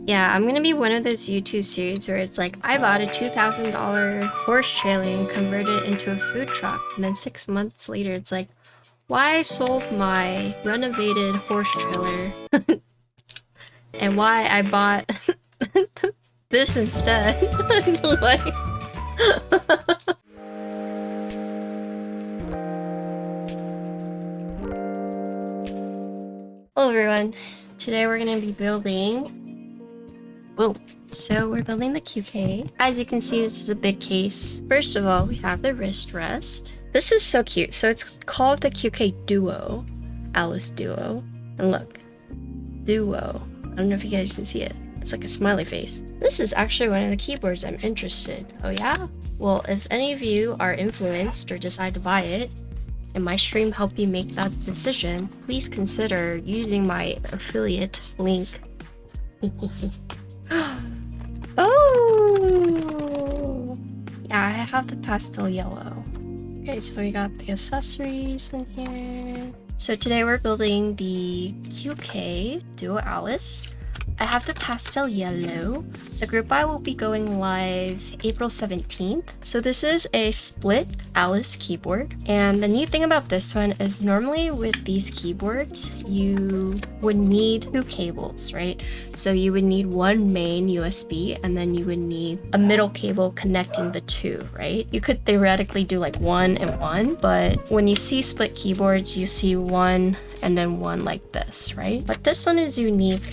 Yeah, I'm gonna be one of those YouTube series where it's like, I bought a $2,000 horse trailer and converted it into a food truck. And then 6 months later, it's like, why I sold my renovated horse trailer and why I bought this instead. Like, hello everyone. Today we're gonna be building. Whoa. So we're building the QK. As you can see, this is a big case. First of all, we have the wrist rest. This is so cute. So it's called the QK Duo, Alice Duo. And look, Duo. I don't know if you guys can see it. It's like a smiley face. This is actually one of the keyboards I'm interested. Oh yeah? Well, if any of you are influenced or decide to buy it, and my stream helped you make that decision, please consider using my affiliate link. Oh! Yeah, I have the pastel yellow. Okay, so we got the accessories in here. So today we're building the QK Duo Alice. I have the pastel yellow. The group buy will be going live April 17th. So this is a split Alice keyboard. And the neat thing about this one is normally with these keyboards, you would need two cables, right? So you would need one main USB and then you would need a middle cable connecting the two, right? You could theoretically do like one and one, but when you see split keyboards, you see one and then one like this, right? But this one is unique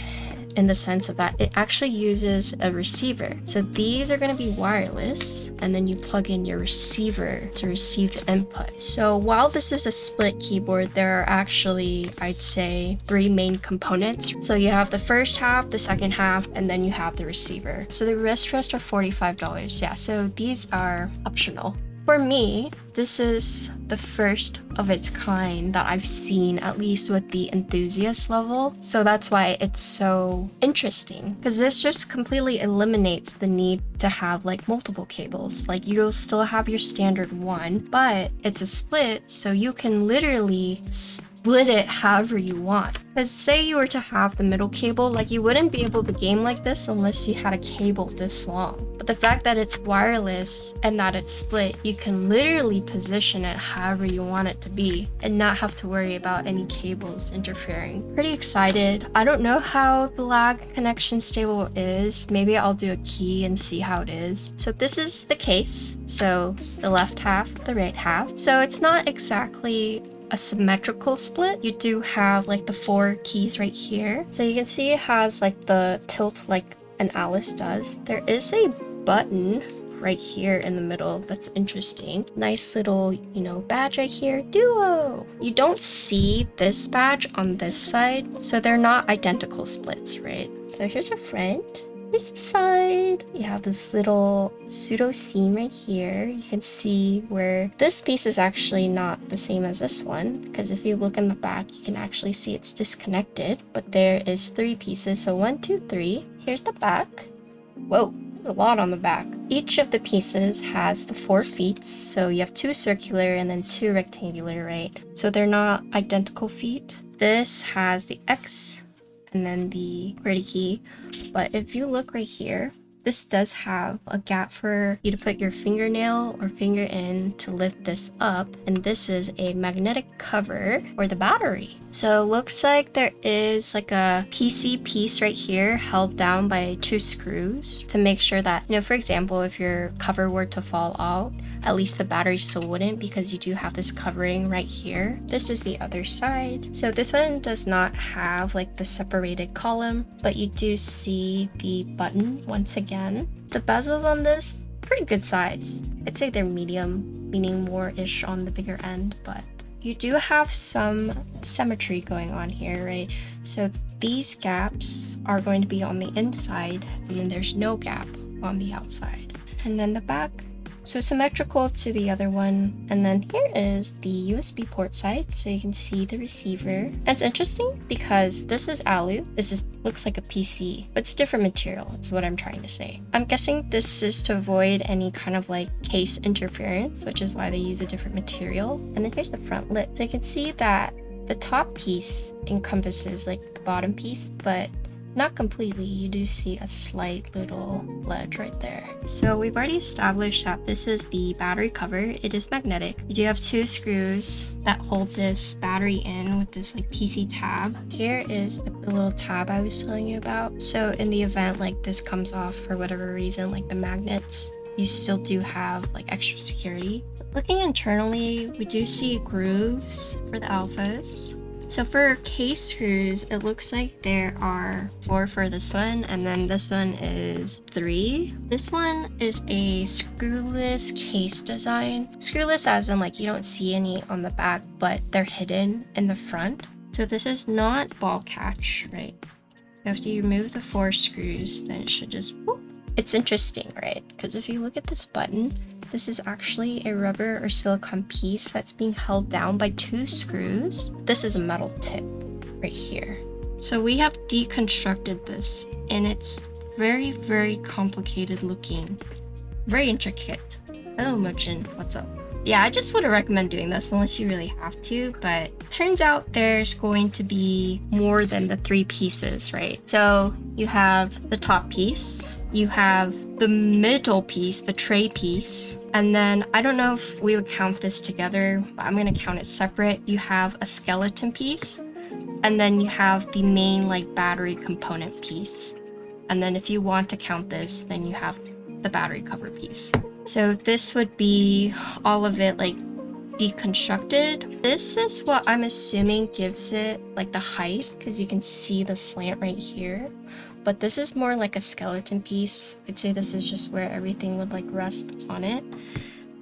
in the sense of that it actually uses a receiver. So these are going to be wireless and then you plug in your receiver to receive the input. So while this is a split keyboard, there are actually, I'd say, three main components. So you have the first half, the second half, and then you have the receiver. So the wrist are $45. Yeah, so these are optional. For me, this is the first of its kind that I've seen, at least with the enthusiast level. So that's why it's so interesting, because this just completely eliminates the need to have like multiple cables. Like you'll still have your standard one, but it's a split, so you can literally split it however you want. Because say you were to have the middle cable, like you wouldn't be able to game like this unless you had a cable this long. But the fact that it's wireless and that it's split, you can literally position it however you want it to be and not have to worry about any cables interfering. Pretty excited. I don't know how the lag connection stable is. Maybe I'll do a key and see how it is. So this is the case. So the left half, the right half. So it's not exactly a symmetrical split. You do have like the four keys right here. So you can see it has like the tilt like an Alice does. There is a button right here in the middle that's interesting. Nice little, badge right here, Duo. You don't see this badge on this side, so they're not identical splits, right? So here's a front. Here's the side. You have this little pseudo seam right here. You can see where this piece is actually not the same as this one, because if you look in the back, you can actually see it's disconnected, but there is three pieces. So 1, 2, 3. Here's the back. Whoa, a lot on the back. Each of the pieces has the 4 feet. So you have 2 circular and then 2 rectangular, right? So they're not identical feet. This has the X and then the QWERTY key. But if you look right here, this does have a gap for you to put your fingernail or finger in to lift this up. And this is a magnetic cover for the battery. So it looks like there is like a PC piece right here held down by 2 screws to make sure that, for example, if your cover were to fall out, at least the battery still wouldn't, because you do have this covering right here. This is the other side. So this one does not have like the separated column, but you do see the button once again. The bezels on this, pretty good size. I'd say they're medium, meaning more-ish on the bigger end, but you do have some symmetry going on here, right? So these gaps are going to be on the inside, and then there's no gap on the outside. And then the back, so symmetrical to the other one. And then here is the USB port side, so you can see the receiver. And it's interesting because this is alu. Looks like a PC, but it's different material is what I'm trying to say. I'm guessing this is to avoid any kind of like case interference, which is why they use a different material. And then here's the front lip. So you can see that the top piece encompasses like the bottom piece, but not completely. You do see a slight little ledge right there. So we've already established that this is the battery cover. It is magnetic. You do have 2 screws that hold this battery in with this like PC tab. Here is the little tab I was telling you about. So in the event like this comes off for whatever reason, like the magnets, you still do have like extra security. Looking internally, we do see grooves for the alphas. So for case screws, it looks like there are 4 for this one, and then this one is 3. This one is a screwless case design. Screwless as in like you don't see any on the back, but they're hidden in the front. So this is not ball catch, right? So after you remove the 4 screws, then it should just whoop. It's interesting, right? Because if you look at this button, this is actually a rubber or silicone piece that's being held down by 2 screws. This is a metal tip right here. So we have deconstructed this, and it's very, very complicated looking. Very intricate. Hello, Mochin. What's up? Yeah, I just wouldn't recommend doing this unless you really have to, but turns out there's going to be more than the 3 pieces, right? So you have the top piece, you have the middle piece, the tray piece, and then I don't know if we would count this together, but I'm gonna count it separate. You have a skeleton piece, and then you have the main like battery component piece. And then if you want to count this, then you have the battery cover piece. So this would be all of it like deconstructed. This is what I'm assuming gives it like the height, because you can see the slant right here. But this is more like a skeleton piece. I'd say this is just where everything would like rest on it.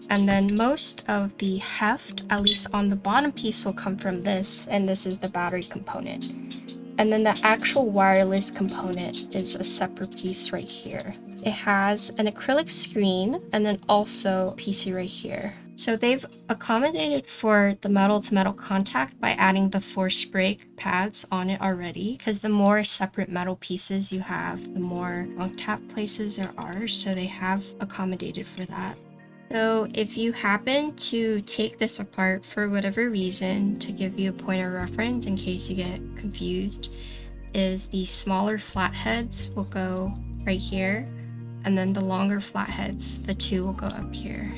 And then most of the heft, at least on the bottom piece, will come from this, and this is the battery component. And then the actual wireless component is a separate piece right here. It has an acrylic screen and then also PC right here. So they've accommodated for the metal to metal contact by adding the force brake pads on it already, because the more separate metal pieces you have, the more long tap places there are. So they have accommodated for that. So if you happen to take this apart for whatever reason, to give you a point of reference in case you get confused, is the smaller flatheads will go right here, and then the longer flatheads, the 2 will go up here.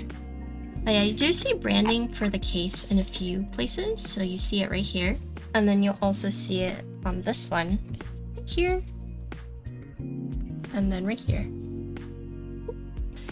But yeah, you do see branding for the case in a few places, so you see it right here, and then you'll also see it on this one here, and then right here.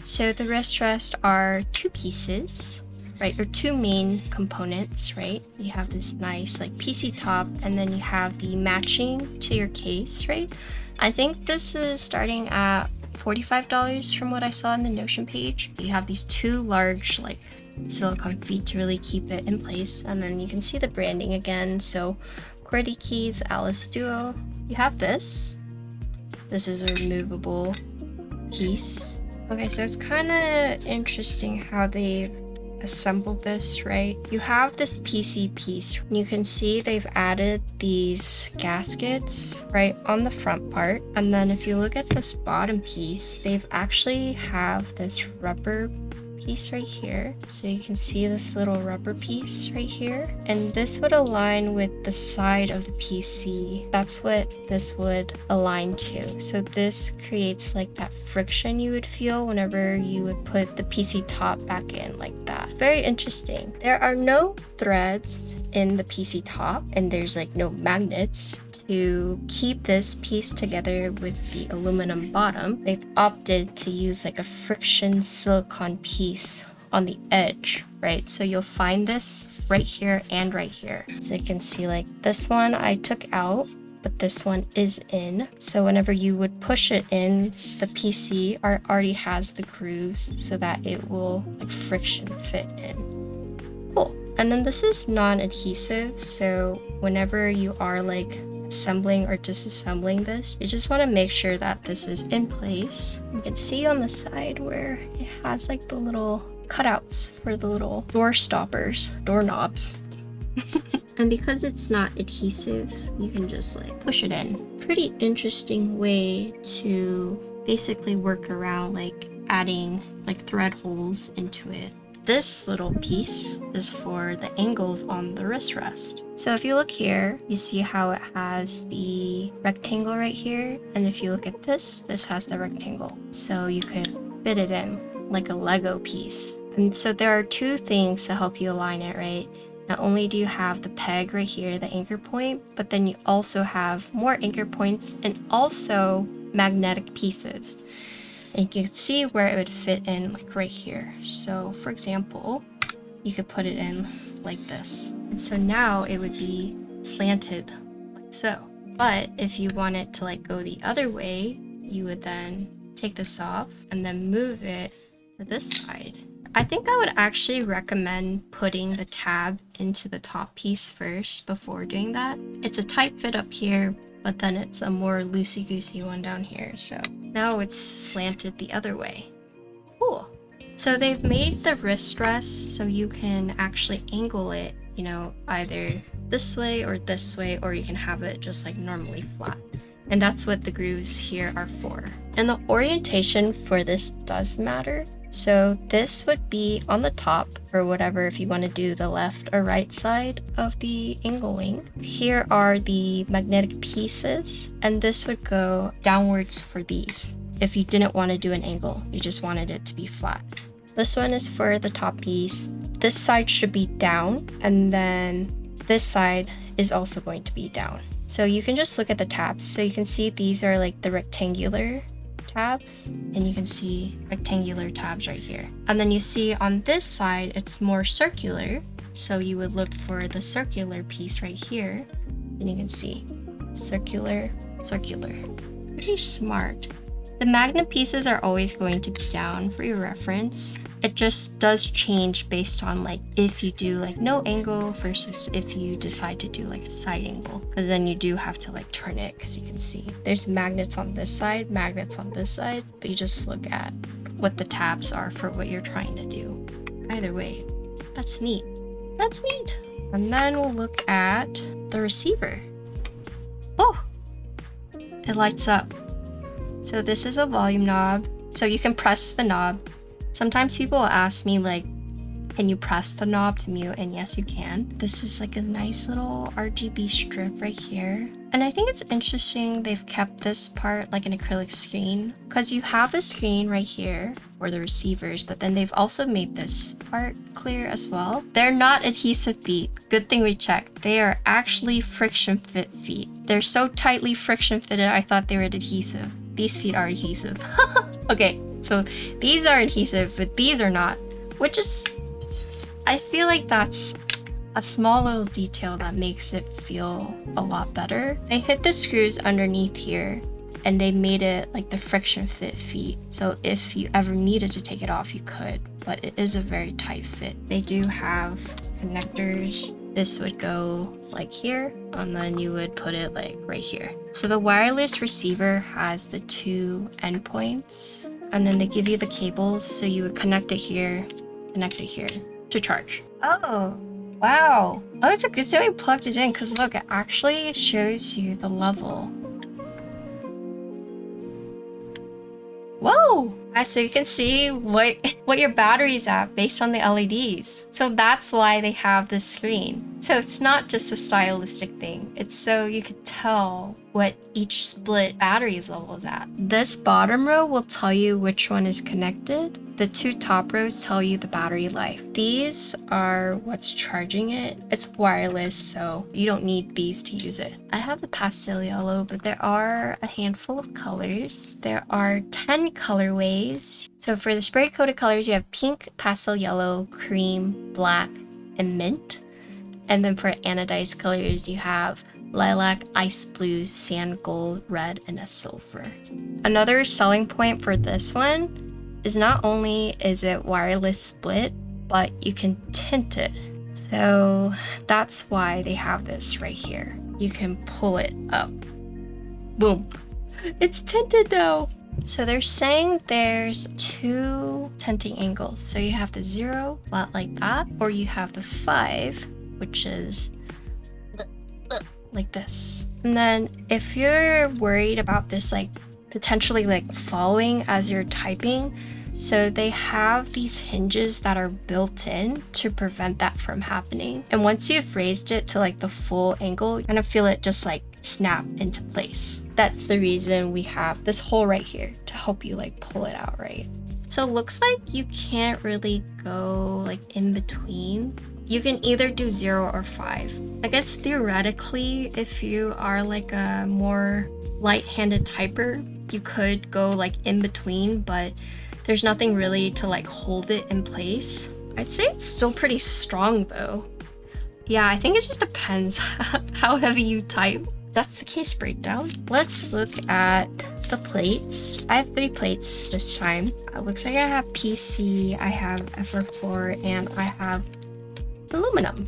So the rest are 2 pieces, right? Or 2 main components, right? You have this nice like PC top, and then you have the matching to your case, right? I think this is starting at $45 from what I saw on the Notion page. You have these 2 large like silicone feet to really keep it in place, and then you can see the branding again. So QWERTY keys, Alice Duo. You have this. This is a removable piece. Okay, so it's kind of interesting how they've assembled this, right? You have this PC piece. You can see they've added these gaskets right on the front part. And then if you look at this bottom piece, they've actually have this rubber piece right here. So you can see this little rubber piece right here. And this would align with the side of the PC. That's what this would align to. So this creates like that friction you would feel whenever you would put the PC top back in like that. Very interesting. There are no threads in the PC top, and there's like no magnets to keep this piece together with the aluminum bottom. They've opted to use like a friction silicone piece on the edge, right? So you'll find this right here and right here. So you can see like this one I took out, but this one is in. So whenever you would push it in, the PC already has the grooves so that it will like friction fit in. Cool. And then this is non-adhesive, so whenever you are like assembling or disassembling this, you just want to make sure that this is in place. You can see on the side where it has like the little cutouts for the little door stoppers, doorknobs. And because it's not adhesive, you can just like push it in. Pretty interesting way to basically work around like adding like thread holes into it. this little piece is for the angles on the wrist rest. So if you look here, you see how it has the rectangle right here. And if you look at this has the rectangle. So you could fit it in like a Lego piece. And so there are two things to help you align it, right? Not only do you have the peg right here, the anchor point, but then you also have more anchor points and also magnetic pieces. And you can see where it would fit in, like right here. So for example, you could put it in like this. And so now it would be slanted like so. But if you want it to like go the other way, you would then take this off and then move it to this side. I think I would actually recommend putting the tab into the top piece first before doing that. It's a tight fit up here, but then it's a more loosey-goosey one down here. So now it's slanted the other way. Cool. So they've made the wrist rest so you can actually angle it, you know, either this way, or you can have it just like normally flat. And that's what the grooves here are for. And the orientation for this does matter. So this would be on the top or whatever if you want to do the left or right side of the angling. Here are the magnetic pieces, and this would go downwards for these. If you didn't want to do an angle, you just wanted it to be flat. This one is for the top piece. This side should be down, and then this side is also going to be down. So you can just look at the tabs. So you can see these are like the rectangular tabs, and you can see rectangular tabs right here. And then you see on this side, it's more circular. So you would look for the circular piece right here. And you can see circular, circular. Pretty smart. The magnet pieces are always going to be down for your reference. It just does change based on like if you do like no angle versus if you decide to do like a side angle, because then you do have to like turn it, because you can see there's magnets on this side, magnets on this side, but you just look at what the tabs are for what you're trying to do. Either way, that's neat. That's neat. And then we'll look at the receiver. Oh, it lights up. So this is a volume knob, so you can press the knob. Sometimes people will ask me like, can you press the knob to mute? And yes, you can. This is like a nice little RGB strip right here. And I think it's interesting they've kept this part like an acrylic screen, because you have a screen right here for the receivers, but then they've also made this part clear as well. They're not adhesive feet. Good thing we checked. They are actually friction fit feet. They're so tightly friction fitted, I thought they were adhesive. These feet are adhesive. Okay, so these are adhesive, but these are not, which is, I feel like that's a small little detail that makes it feel a lot better. They hit the screws underneath here, and they made it like the friction fit feet. So if you ever needed to take it off, you could, but it is a very tight fit. They do have connectors. This would go like here, and then you would put it like right here. So the wireless receiver has the two endpoints, and then they give you the cables. So you would connect it here to charge. Oh, wow. Oh, it's a good thing we plugged it in, because look, it actually shows you the level. Whoa! So you can see what your battery's at based on the LEDs. So that's why they have this screen. So it's not just a stylistic thing. It's so you could tell what each split battery's level is at. This bottom row will tell you which one is connected. The two top rows tell you the battery life. These are what's charging it. It's wireless, so you don't need these to use it. I have the pastel yellow, but there are a handful of colors. There are 10 colorways. So for the spray coated colors, you have pink, pastel yellow, cream, black, and mint. And then for anodized colors, you have lilac, ice blue, sand gold, red, and a silver. Another selling point for this one is not only is it wireless split, but you can tint it. So that's why they have this right here. You can pull it up. Boom. It's tinted now. So they're saying there's two tinting angles. So you have the 0, flat like that, or you have the 5, which is like this. And then if you're worried about this like potentially like falling as you're typing, So they have these hinges that are built in to prevent that from happening. And once you've raised it to like the full angle, you kind of feel it just like snap into place. That's the reason we have this hole right here to help you like pull it out, right? So it looks like you can't really go like in between. You can either do 0 or 5. I guess theoretically, if you are like a more light-handed typer, you could go like in between, but there's nothing really to like hold it in place. I'd say it's still pretty strong though. Yeah, I think it just depends how heavy you type. That's the case breakdown. Let's look at the plates. I have 3 plates this time. It looks like I have PC, I have FR4, and I have aluminum.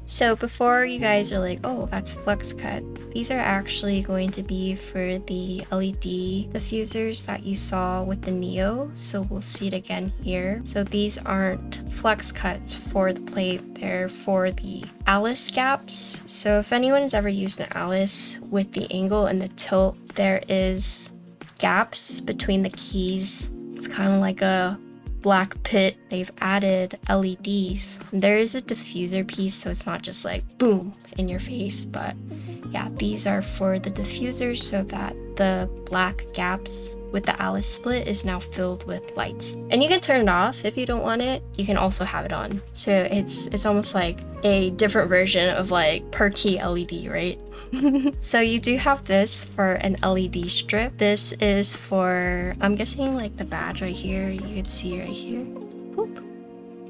So before you guys are like, oh, that's flex cut, these are actually going to be for the LED diffusers that you saw with the Neo. So we'll see it again here. So these aren't flex cuts for the plate, they're for the Alice gaps. So if anyone has ever used an Alice, with the angle and the tilt, there is gaps between the keys. It's kind of like a black pit. They've added LEDs. There is a diffuser piece, so it's not just like boom in your face, but yeah, these are for the diffusers so that the black gaps with the Alice split is now filled with lights. And you can turn it off if you don't want it. You can also have it on. So it's almost like a different version of like per key LED, right? So you do have this for an LED strip. This is for, I'm guessing like the badge right here. You can see right here. Boop.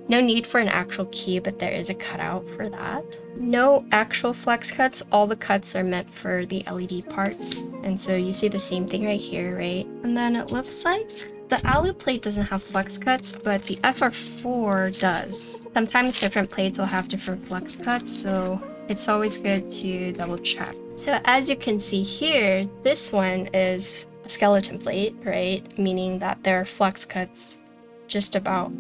No need for an actual key, but there is a cutout for that. No actual flex cuts. All the cuts are meant for the LED parts. And so you see the same thing right here, right? And then it looks like the alu plate doesn't have flex cuts, but the FR4 does. Sometimes different plates will have different flex cuts, so it's always good to double check. So as you can see here, this one is a skeleton plate, right? Meaning that there are flex cuts just about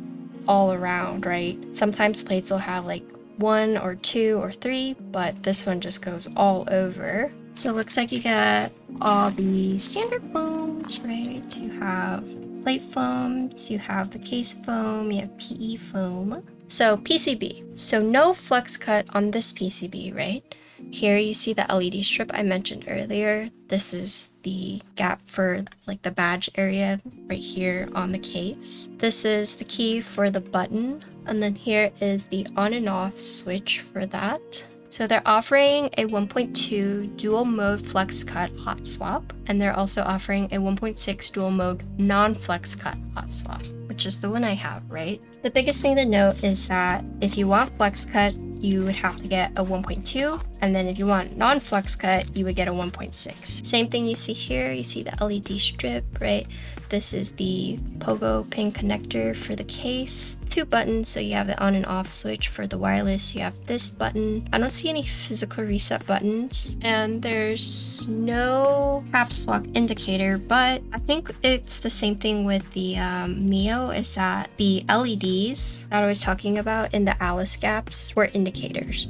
all around, right? Sometimes plates will have like 1 or 2 or 3, but this one just goes all over. So it looks like you get all the standard foams, right? You have plate foams, you have the case foam, you have PE foam. So PCB, so no flex cut on this PCB, right? Here you see the LED strip I mentioned earlier. This is the gap for like the badge area right here on the case. This is the key for the button. And then here is the on and off switch for that. So they're offering a 1.2 dual mode flex cut hot swap. And they're also offering a 1.6 dual mode non-flex cut hot swap, which is the one I have, right? The biggest thing to note is that if you want flex cut, you would have to get a 1.2, and then if you want non-flex cut, you would get a 1.6. Same thing you see here, you see the LED strip, right? This is the pogo pin connector for the case. 2 buttons, so you have the on and off switch for the wireless. You have this button. I don't see any physical reset buttons, and there's no caps lock indicator, but I think it's the same thing with the Neo, is that the LEDs that I was talking about in the Alice gaps were indicators.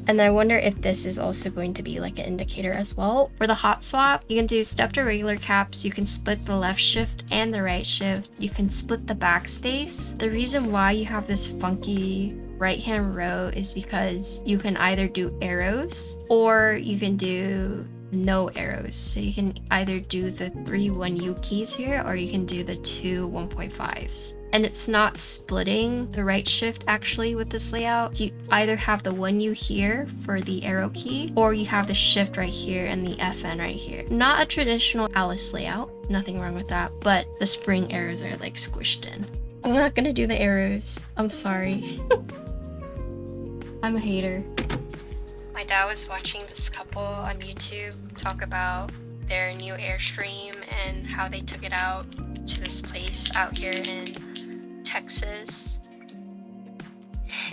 And I wonder if this is also going to be like an indicator as well. For the hot swap, you can do step to regular caps. You can split the left shift and the right shift. You can split the backstays. The reason why you have this funky right hand row is because you can either do arrows or you can do no arrows. So you can either do the 3 1U keys here, or you can do the 2 1.5s. And it's not splitting the right shift actually with this layout. You either have the 1U here for the arrow key, or you have the shift right here and the FN right here. Not a traditional Alice layout, nothing wrong with that, but the spring arrows are like squished in. I'm not gonna do the arrows, I'm sorry. I'm a hater. My dad was watching this couple on YouTube talk about their new Airstream and how they took it out to this place out here in Texas.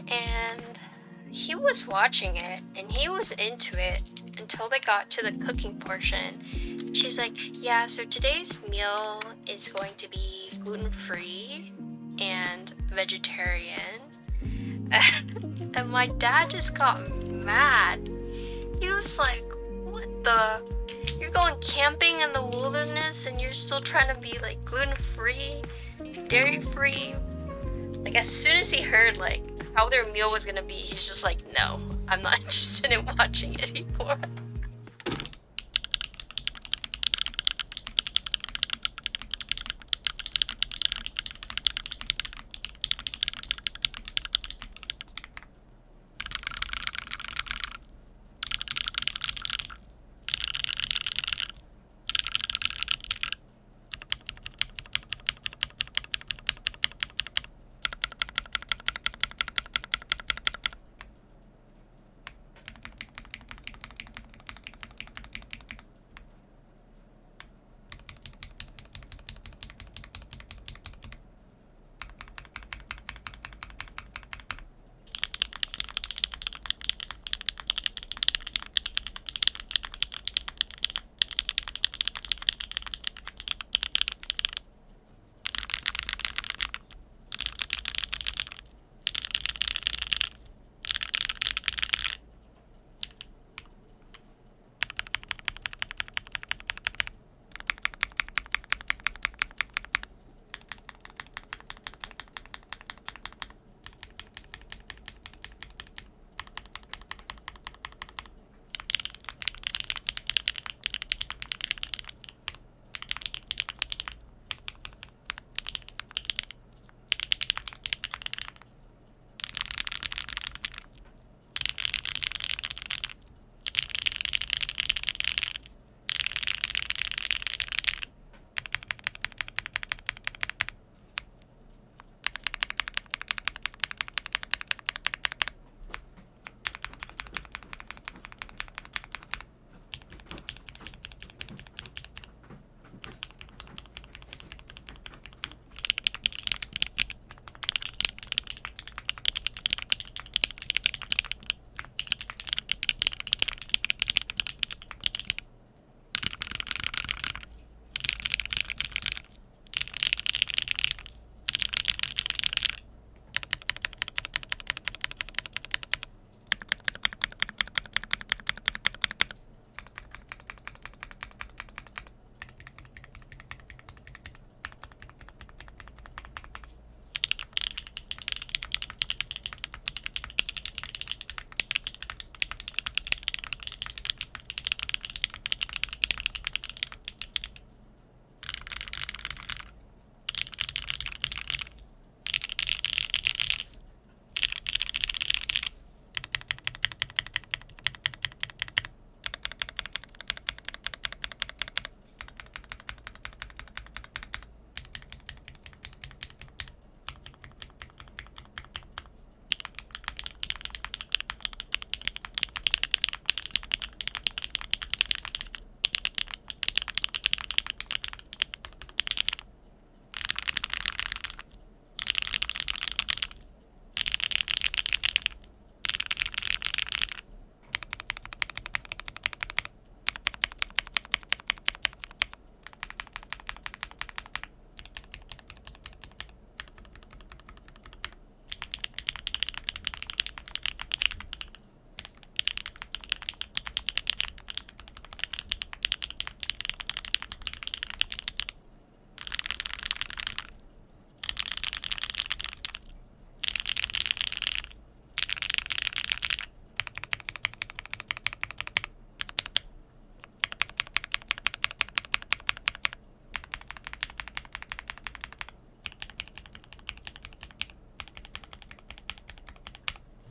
And he was watching it and he was into it until they got to the cooking portion. She's like, yeah, so today's meal is going to be gluten-free and vegetarian. And my dad just got mad. He was like, what the? You're you're going camping in the wilderness and you're still trying to be like gluten-free, dairy-free. Like as soon as he heard like how their meal was gonna be, he's just like, no, I'm not interested in watching it anymore.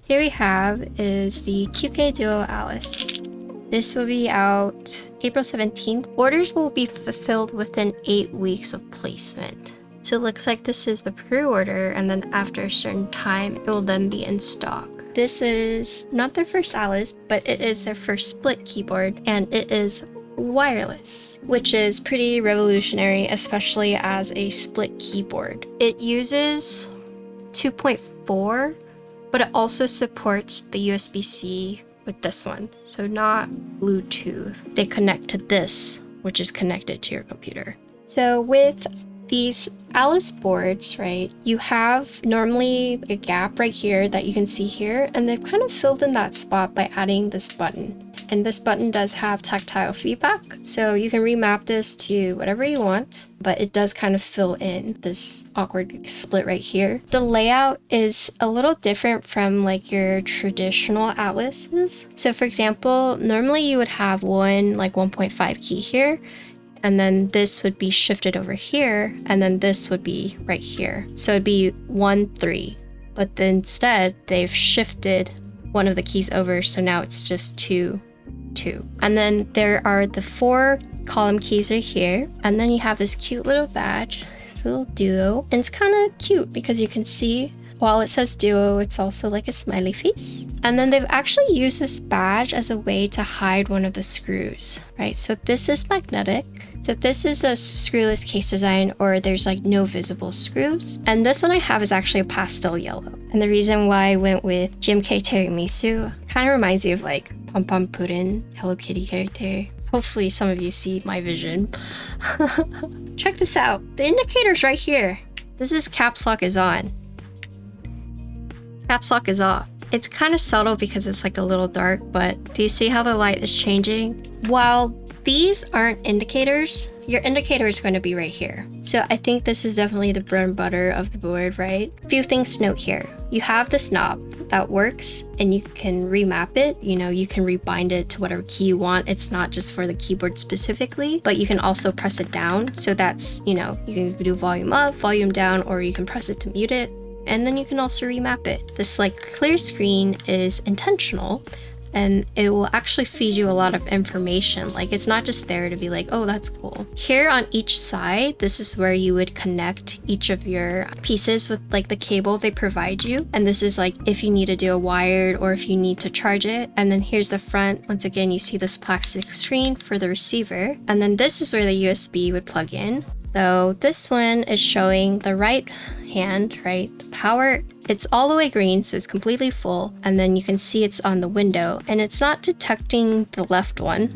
Here we have is the QK Duo Alice. This will be out April 17th. Orders will be fulfilled within 8 weeks of placement. So it looks like this is the pre-order, and then after a certain time, it will then be in stock. This is not their first Alice, but it is their first split keyboard, and it is wireless, which is pretty revolutionary, especially as a split keyboard. It uses 2.4, but it also supports the USB-C with this one, so not Bluetooth. They connect to this, which is connected to your computer. So with these Alice boards, right, you have normally a gap right here that you can see here, and they've kind of filled in that spot by adding this button. And this button does have tactile feedback, so you can remap this to whatever you want, but it does kind of fill in this awkward split right here. The layout is a little different from like your traditional atlases. So for example, normally you would have one like 1.5 key here, and then this would be shifted over here, and then this would be right here. So it'd be 1, 3, but then instead they've shifted one of the keys over, so now it's just 2, 2. And then there are the 4 column keys right here, and then you have this cute little badge, this little duo, and it's kind of cute because you can see while it says duo, it's also like a smiley face. And then they've actually used this badge as a way to hide one of the screws, right? So this is magnetic. So this is a screwless case design, or there's like no visible screws. And this one I have is actually a pastel yellow. And the reason why I went with GMK Tiramisu kind of reminds you of like Pom Pom Puddin, Hello Kitty character. Hopefully some of you see my vision. Check this out. The indicator's right here. This is caps lock is on. Caps lock is off. It's kind of subtle because it's like a little dark, but do you see how the light is changing? While these aren't indicators, your indicator is going to be right here. So I think this is definitely the bread and butter of the board, right? A few things to note here. You have this knob that works and you can remap it. You know, you can rebind it to whatever key you want. It's not just for the keyboard specifically, but you can also press it down. So that's, you know, you can do volume up, volume down, or you can press it to mute it. And then you can also remap it. This like clear screen is intentional, and it will actually feed you a lot of information. Like it's not just there to be like, oh, that's cool. Here on each side, this is where you would connect each of your pieces with like the cable they provide you. And this is like if you need to do a wired or if you need to charge it. And then here's the front. Once again, you see this plastic screen for the receiver. And then this is where the USB would plug in. So this one is showing the right hand, right? The power, it's all the way green, so it's completely full. And then you can see it's on the window and it's not detecting the left one.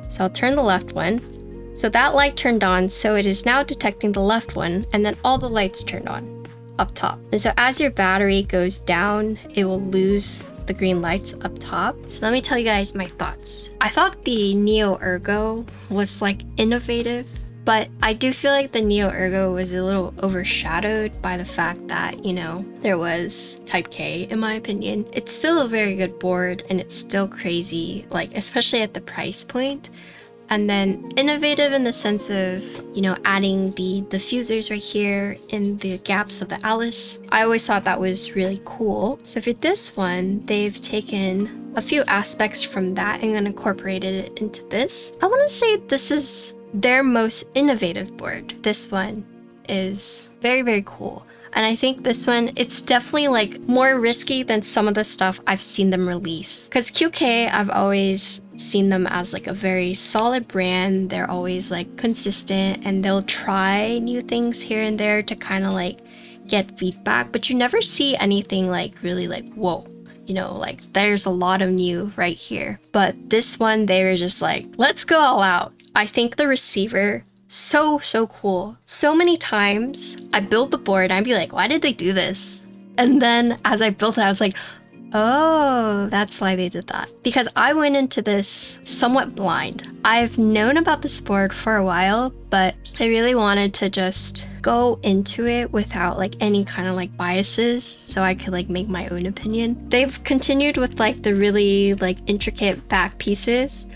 So I'll turn the left one. So that light turned on, so it is now detecting the left one, and then all the lights turned on up top. And so as your battery goes down, it will lose the green lights up top. So let me tell you guys my thoughts. I thought the Neo Ergo was like innovative, but I do feel like the Neo Ergo was a little overshadowed by the fact that, you know, there was Type K, in my opinion. It's still a very good board and it's still crazy, like especially at the price point. And then innovative in the sense of, you know, adding the diffusers right here in the gaps of the Alice. I always thought that was really cool. So for this one, they've taken a few aspects from that and incorporated it into this. I want to say this is their most innovative board. This one is very, very cool. And I think this one, it's definitely like more risky than some of the stuff I've seen them release. Because QK, I've always seen them as like a very solid brand. They're always like consistent and they'll try new things here and there to kind of like get feedback. But you never see anything like really like, whoa, you know, like there's a lot of new right here. But this one, they were just like, let's go all out. I think the receiver, so cool. So many times I build the board and I'd be like, why did they do this? And then as I built it, I was like, oh, that's why they did that. Because I went into this somewhat blind. I've known about this board for a while, but I really wanted to just go into it without like any kind of like biases so I could like make my own opinion. They've continued with like the really like intricate back pieces,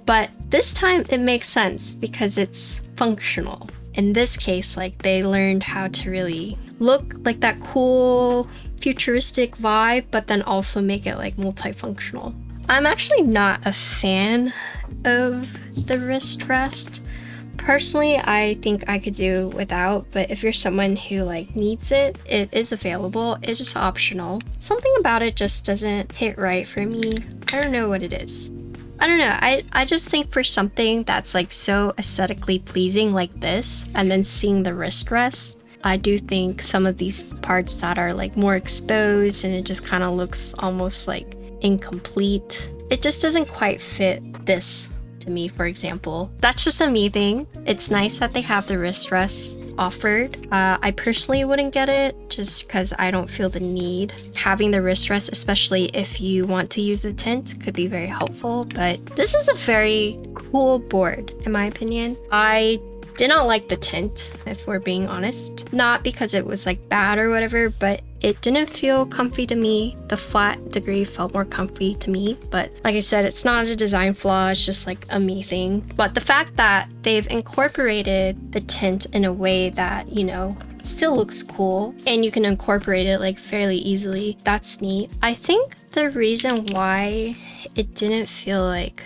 but this time it makes sense because it's functional. In this case, like they learned how to really look like that cool futuristic vibe, but then also make it like multifunctional. I'm actually not a fan of the wrist rest. Personally, I think I could do without, but if you're someone who like needs it, it is available. It's just optional. Something about it just doesn't hit right for me. I don't know what it is. I don't know, I just think for something that's like so aesthetically pleasing like this, and then seeing the wrist rest, I do think some of these parts that are like more exposed and it just kind of looks almost like incomplete, it just doesn't quite fit this to me, for example. That's just a me thing. It's nice that they have the wrist rest offered. I personally wouldn't get it just because I don't feel the need. Having the wrist rest, especially if you want to use the tint, could be very helpful. But this is a very cool board, in my opinion. I did not like the tint, if we're being honest. Not because it was like bad or whatever, but it didn't feel comfy to me. The flat degree felt more comfy to me, but like I said, it's not a design flaw, it's just like a me thing. But the fact that they've incorporated the tint in a way that, you know, still looks cool and you can incorporate it like fairly easily, that's neat. I think the reason why it didn't feel like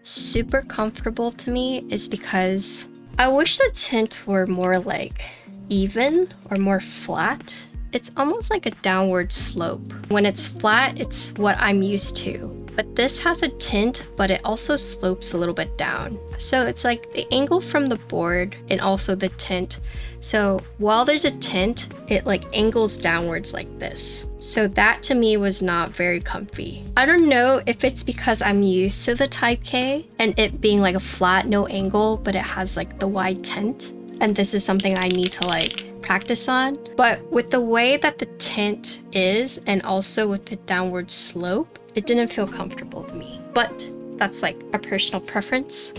super comfortable to me is because I wish the tint were more like even or more flat. It's almost like a downward slope. When it's flat, it's what I'm used to. But this has a tint, but it also slopes a little bit down. So it's like the angle from the board and also the tint. So while there's a tint, it like angles downwards like this. So that to me was not very comfy. I don't know if it's because I'm used to the Type K and it being like a flat, no angle, but it has like the wide tint. And this is something I need to like practice on. But with the way that the tint is and also with the downward slope, it didn't feel comfortable to me. But that's like a personal preference.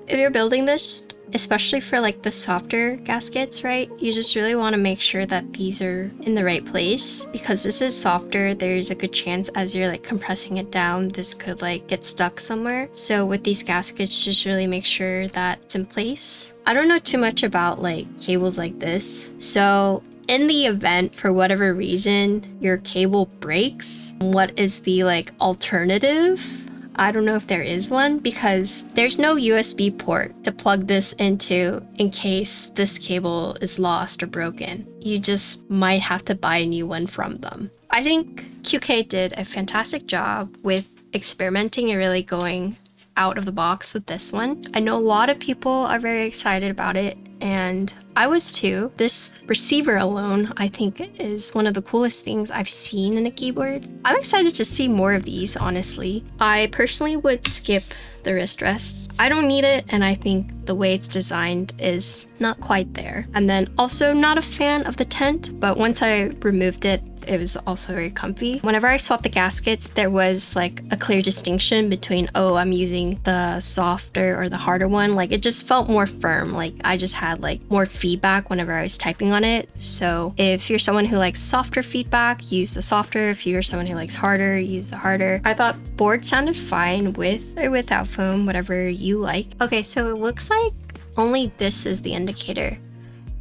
If you're building this, especially for like the softer gaskets, right? You just really want to make sure that these are in the right place because this is softer. There's a good chance as you're like compressing it down, this could like get stuck somewhere. So with these gaskets, just really make sure that it's in place. I don't know too much about like cables like this. So in the event, for whatever reason, your cable breaks, what is the like alternative? I don't know if there is one because there's no USB port to plug this into in case this cable is lost or broken. You just might have to buy a new one from them. I think QK did a fantastic job with experimenting and really going out of the box with this one. I know a lot of people are very excited about it, and I was too. This receiver alone, I think, is one of the coolest things I've seen in a keyboard. I'm excited to see more of these, honestly. I personally would skip the wrist rest. I don't need it, and I think the way it's designed is not quite there. And then also not a fan of the tent, but once I removed it, it was also very comfy. Whenever I swapped the gaskets, there was like a clear distinction between, oh, I'm using the softer or the harder one. Like it just felt more firm. Like I just had like more feedback whenever I was typing on it. So if you're someone who likes softer feedback, use the softer. If you're someone who likes harder, use the harder. I thought board sounded fine with or without foam, whatever you like. Okay, so it looks like only this is the indicator.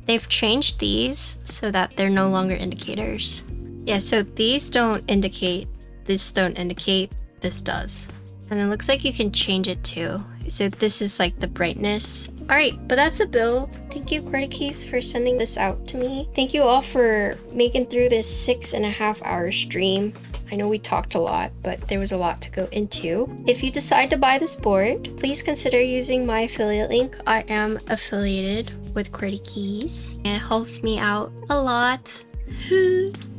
They've changed these so that they're no longer indicators. Yeah, so these don't indicate, this don't indicate, this does. And it looks like you can change it too. So this is like the brightness. All right, but that's the build. Thank you, Keys, for sending this out to me. Thank you all for making through this 6.5 hour stream. I know we talked a lot, but there was a lot to go into. If you decide to buy this board, please consider using my affiliate link. I am affiliated with Keys. It helps me out a lot.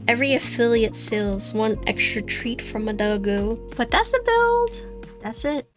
Every affiliate sale is one extra treat from a doggo. But that's the build. That's it.